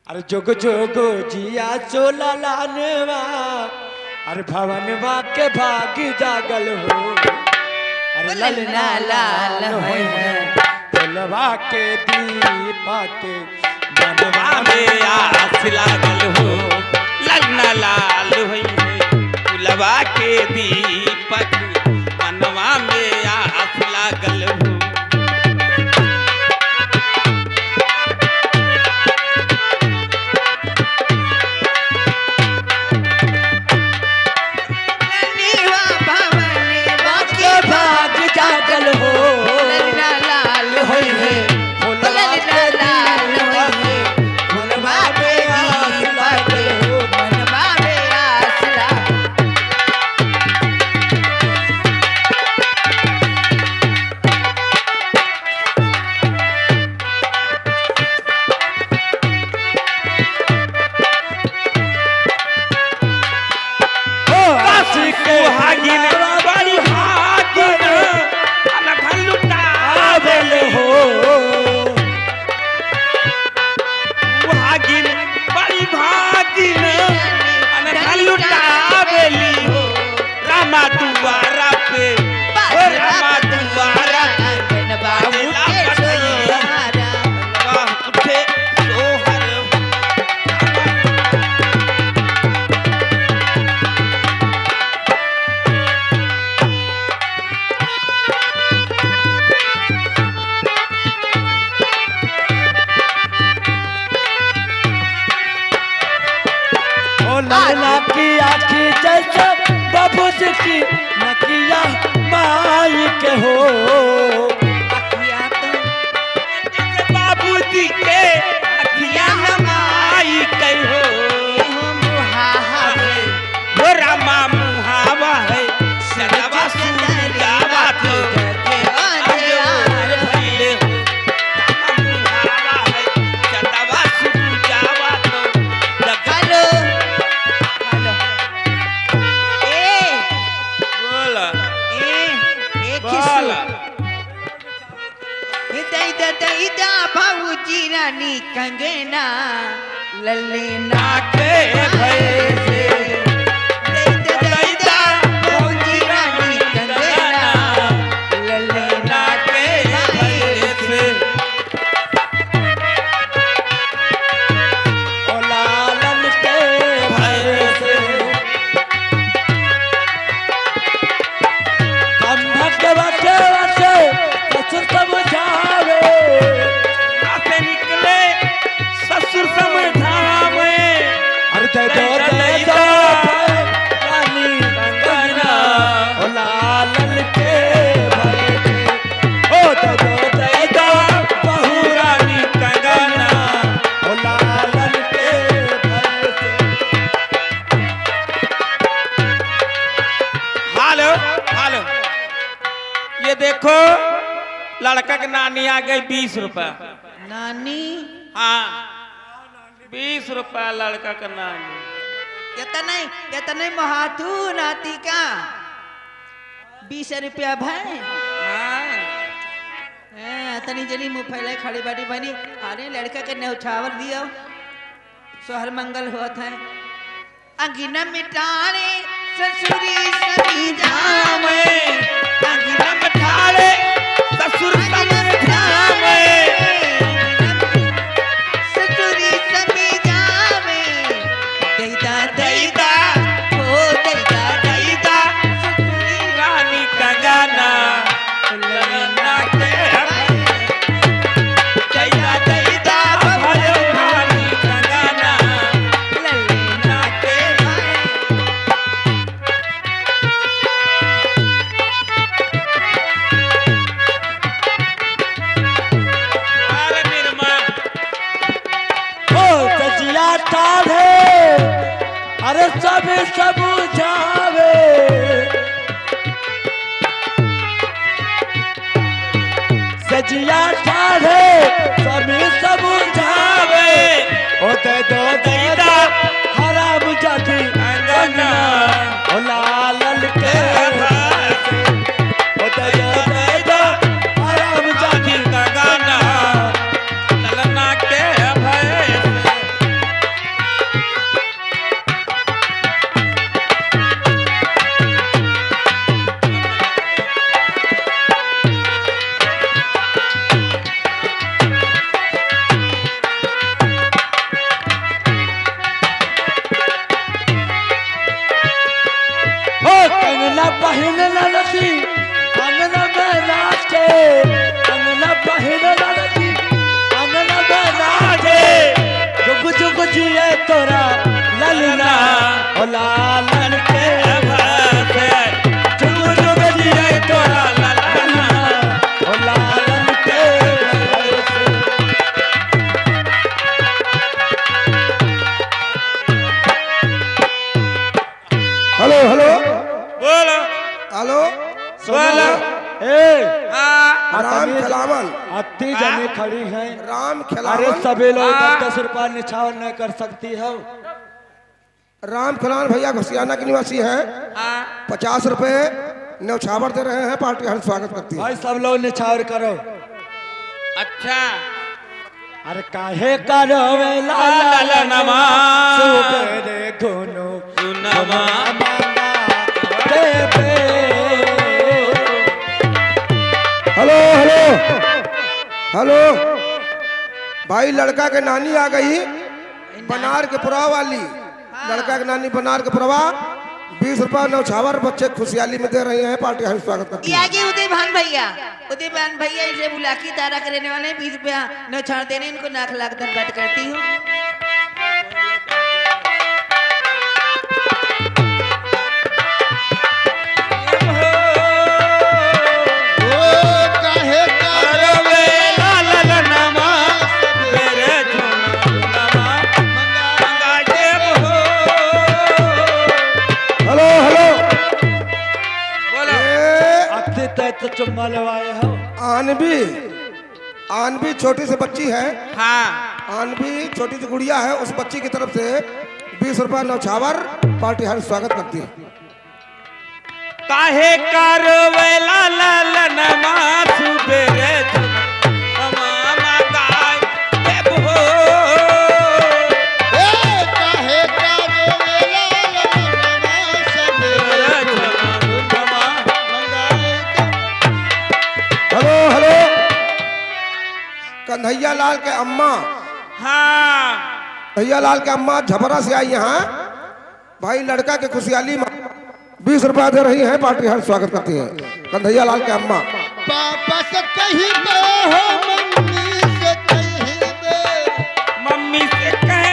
अरे जोग जोगो जिया चोला लानवा, अरे भवनवा के भाग जागल हो। अरे ललना लाल होय है फुलवा के दीपक मनवा में आस लागल हो। ललना लाल होय है फुलवा के दीपक मनवा में आस लागल हो। की आखी जैसे बाबूज की नकिया माई के हो। बाबूजी के अखिया माई के हो। वो रामा मुहावा है सदावा सुजावा तो रानी कंगना ललना के भय से दैदा भौजी रानी कंगना ललना के भय से ओ लालन के भय से हम भक्त बचे बचे ससुर समझावे। ससुर समझावे अरे दे दो रानी कंगना ओ लालन के भय से। ओ दे दो बहू रानी कंगना ओ लालन के भय से। हालो हालो ये देखो लड़का के नानी आ गई 20 रुपया। नानी हाँ 20 रुपया लड़का का नानी। कितने महातू नाती का 20 रुपया भाई। हाँ तनी जनी मुँह फैले खड़ी बाड़ी बनी। अरे लड़का के न्यौछावर दियो सोहर मंगल होत है। अंगिना मिटारे ससुरी सभी जामे अंगिना मिठाले ससुर समझावे। ससुरी सभी जामे दैदा दैदा हो दैदा दैदा ससुरी रानी कंगना ललना के दैदा दैदा भयो रानी कंगना ललना के अरे निर्मा ओ सजिया तारे अरे सब समझावे। सजिया तारे सब समझावे। ओ दे दो हराम जाति कंगना ओ लालन के भय से। ओ दे दो हराम जाति कंगना ललना के भय से। ओ लालन के भसे जुग जुग जिए तोरा ललना ओ लालन के भसे। हेलो हेलो बोलो हेलो बोलो ए हाँ राम खिलावन अत्ती जने खड़ी हैं। राम अरे खिलावन सभी लोग 10 रुपया निछावर न कर सकती हो। राम खिलावन भैया घुसियाना के निवासी हैं। हाँ 50 रुपए न्यौछावर दे रहे हैं। पार्टी हर स्वागत करती है। भाई सब लोग निछावर करो। अच्छा अरे काहे करो वे लालनमा सुबेरे गुनो सुनमा देवे। हेलो हेलो हेलो भाई लड़का के नानी आ गई बनार के पुरा वाली। लड़का के नानी बनार के पुरवा 20 रुपया न्यौछावर बच्चे खुशहाली में दे रहे हैं। पार्टी हर स्वागत करती ये है। आगे उदयभान भैया इसे बुला के दारा करने वाले 20 रुपया न्यौछावर देने इनको लाख लाख धन्यवाद करती हूँ। करवे लालनमा तेरे झुनमा मंगा देव हो। हेलो हेलो बोलो ये अत्ती तय तो चुम्मा लवाए हो। आनवी छोटी सी बच्ची है। हाँ आनवी छोटी सी गुड़िया है। उस बच्ची की तरफ से 20 रुपया न्यौछावर पार्टी हर स्वागत करती है। काहे करवे लालनमा सुबेरे झुनमा मंगाए देव हो। तेरे झुनमा हेलो हेलो कन्हैया लाल के अम्मा हाँ कन्हैया लाल के अम्मा झपरा से आई यहाँ। भाई लड़का के खुशहाली में 20 रुपया दे रही है। पार्टी हर स्वागत करती है। कन्हैया लाल के अम्मा पापा से कहीं दे हो मम्मी से कहीं दे मम्मी से कह